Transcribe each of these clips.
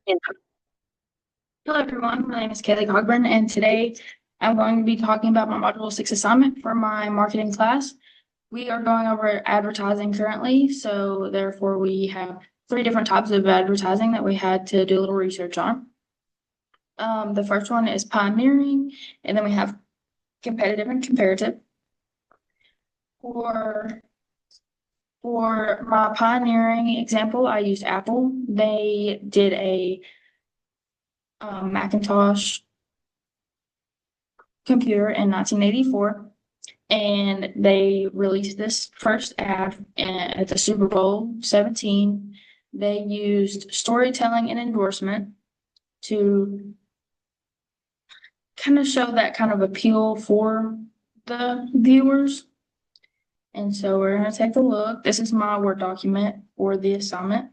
Hello, everyone. My name is Kaylee Cogburn, and today I'm going to be talking about my Module 6 assignment for my marketing class. We are going over advertising currently, so therefore we have three different types of advertising that we had to do a little research on. The first one is pioneering, and then we have competitive and comparative. For for my pioneering example, I used Apple. They did a Macintosh computer in 1984, and they released this first ad at the Super Bowl 17. They used storytelling and endorsement to kind of show that kind of appeal for the viewers. And so we're going to take a look. This is my Word document for the assignment.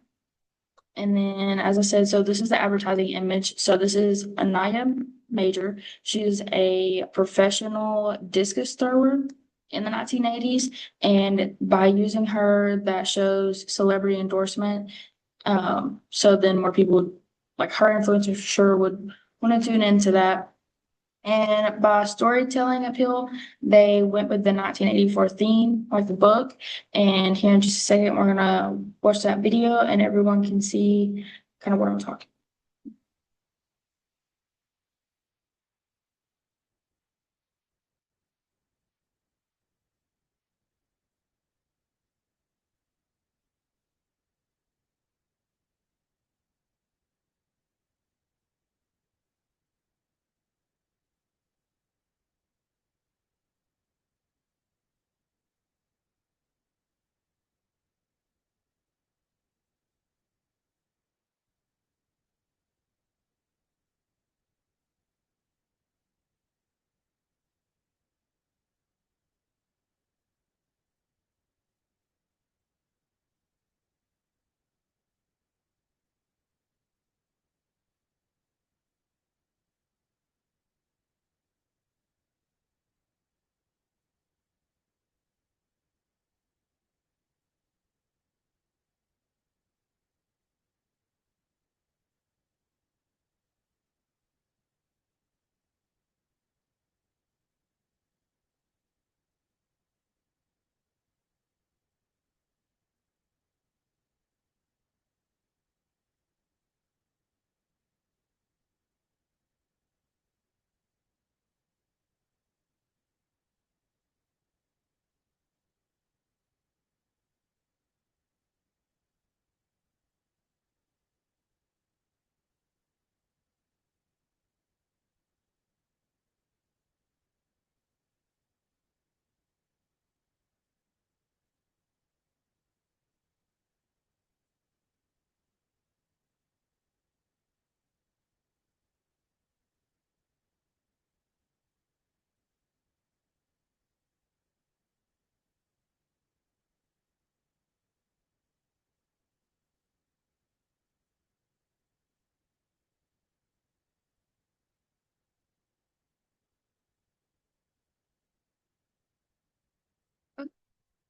And then, as I said, so this is the advertising image. So this is Anaya Major. She's a professional discus thrower in the 1980s. And by using her, that shows celebrity endorsement. So then more people, like her influencers, sure would want to tune into that. And by storytelling appeal, they went with the 1984 theme, like the book. And here in just a second, we're gonna watch that video and everyone can see kind of what I'm talking.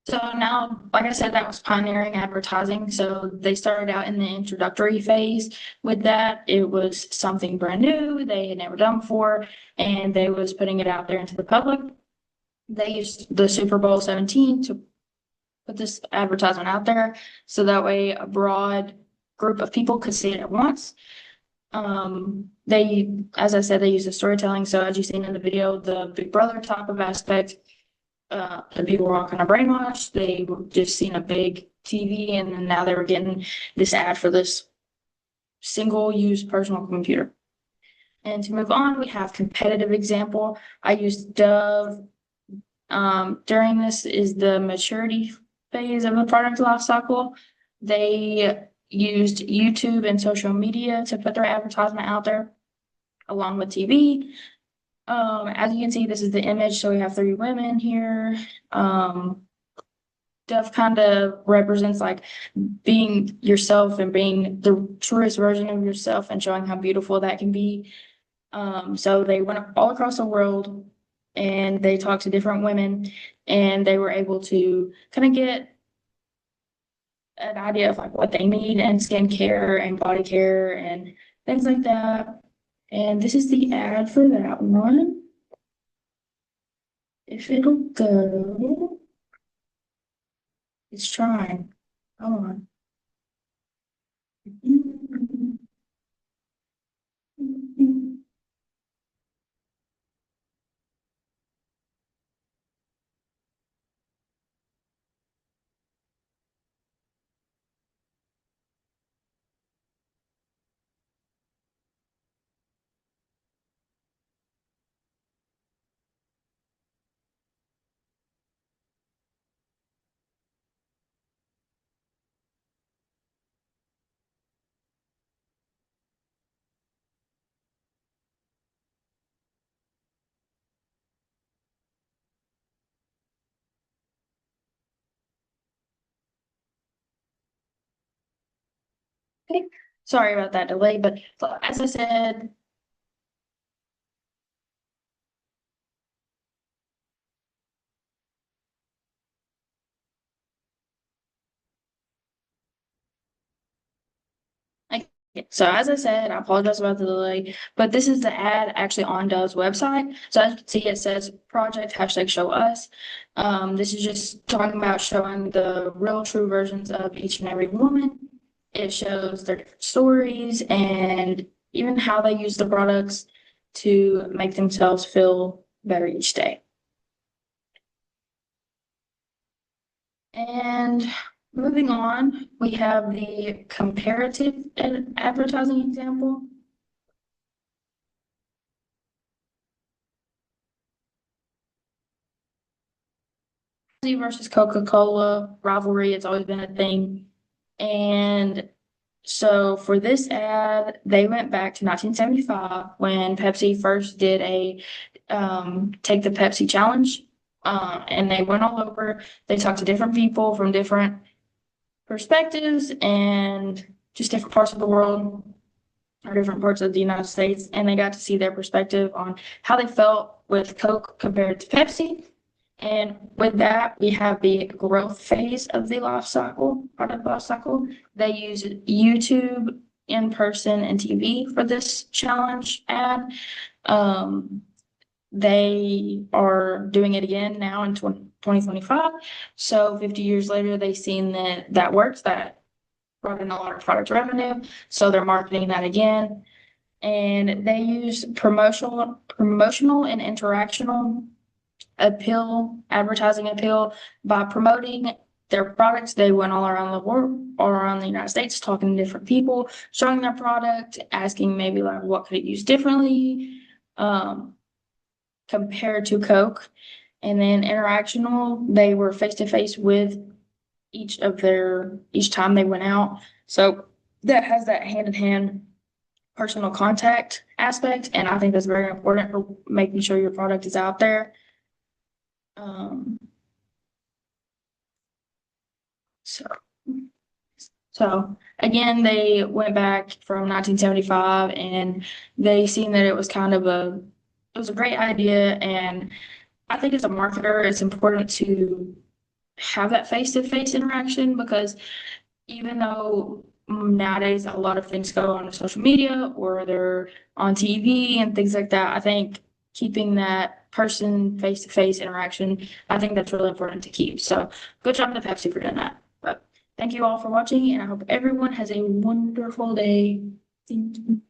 So now, like I said, that was pioneering advertising. So they started out in the introductory phase with that. It was something brand new they had never done before, and they was putting it out there into the public. They used the Super Bowl 17 to put this advertisement out there so that way a broad group of people could see it at once. As I said, they use the storytelling. So as you've seen in the video, the Big Brother type of aspect, the people were all kind of brainwashed. They were just seeing a big TV, and then now they were getting this ad for this single-use personal computer. And to move on, we have competitive example. I used Dove. During this is the maturity phase of the product life cycle. They used YouTube and social media to put their advertisement out there along with TV. As you can see, this is the image. So we have three women here. Dove kind of represents like being yourself and being the truest version of yourself and showing how beautiful that can be. So they went all across the world and they talked to different women and they were able to kind of get an idea of like what they need in skincare and body care and things like that. And this is the ad for that one. If it'll go, it's trying. Come on. Okay, sorry about that delay, but as I said, like, so as I said, I apologize about the delay, but this is the ad actually on Dove's website. So as you can see, it says project hashtag show us. This is just talking about showing the real true versions of each and every woman. It shows their different stories and even how they use the products to make themselves feel better each day. And moving on, we have the comparative advertising example. Pepsi versus Coca-Cola rivalry, it's always been a thing. And so for this ad, they went back to 1975 when Pepsi first did a Take the Pepsi challenge. And they went all over. They talked to different people from different perspectives and just different parts of the world or different parts of the United States. And they got to see their perspective on how they felt with Coke compared to Pepsi. And with that, we have the growth phase of the life cycle, part of the life cycle. They use YouTube, in person, and TV for this challenge ad. They are doing it again now in 2025. So 50 years later, they've seen that that works, that brought in a lot of product revenue. So they're marketing that again. And they use promotional and interactional appeal, advertising appeal by promoting their products. They went all around the world, all around the United States, talking to different people, showing their product, asking maybe like what could it use differently, compared to Coke. And then interactional, they were face to face with each time they went out. So that has that hand in hand personal contact aspect. And I think that's very important for making sure your product is out there. Um, so, so again, they went back from 1975 and they seen that it was kind of it was a great idea. And I think as a marketer, it's important to have that face-to-face interaction because even though nowadays a lot of things go on social media or they're on TV and things like that, I think keeping that person face-to-face interaction, I think that's really important to keep. So good job to Pepsi for doing that. But thank you all for watching, and I hope everyone has a wonderful day. Thank you.